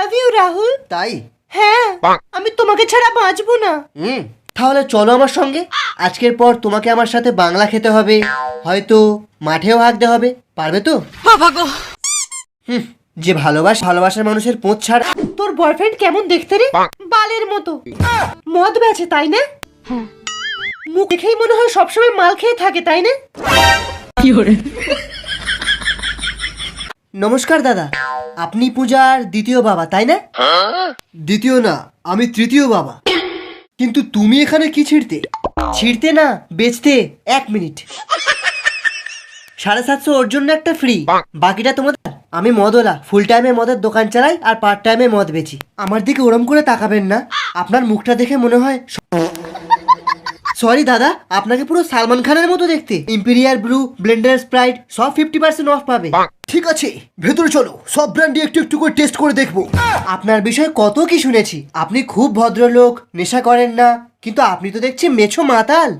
Love you Rahul. তাই? হ্যাঁ, আমি তোমাকে ছাড়া বাঁচবো না। তাহলে চলো আমার সঙ্গে। আজকের পর তোমাকে আমার সাথে বাংলা খেতে হবে, হয়তো মাঠেও হাঁকতে হবে। পারবে তো? বাবা গো, যে ভালোবাসার মানুষের পোঁত ছাড়। তোর বয়ফ্রেন্ড কেমন দেখতে রে? বালের মতো। মদ বেচে তাই না? মুখ দেখেই মনে হয় সবসময় মাল খেয়ে থাকে তাই না? নমস্কার দাদা, আপনি পূজার দ্বিতীয় বাবা তাই না? দ্বিতীয় না, আমি তৃতীয় বাবা। কিন্তু তুমি এখানে কি ছিঁড়তে? ছিঁড়তে না, বেচতে। 1 মিনিট। 750 ওর জন্য একটা ফ্রি, বাকিটা তোমাদের। আমি মদওয়ালা, ফুল টাইমে মদের দোকান চালাই আর পার্ট টাইমে মদ বেচি। আমার দিকে ওরম করে তাকাবেন না, আপনার মুখটা দেখে মনে হয়। সরি দাদা, আপনাকে পুরো সালমান খানের মতো দেখতে। ইম্পেরিয়াল ব্লু, ব্লেন্ডার স্প্রাইট সব 50% অফ পাবে। ঠিক আছে, ভেতরে চলো, সব ব্র্যান্ডই একটু একটু করে টেস্ট করে দেখবো। আপনার বিষয়ে কত কি শুনেছি। আপনি খুব ভদ্রলোক, নেশা করেন না, কিন্তু আপনি তো দেখছি মেছো মাতাল।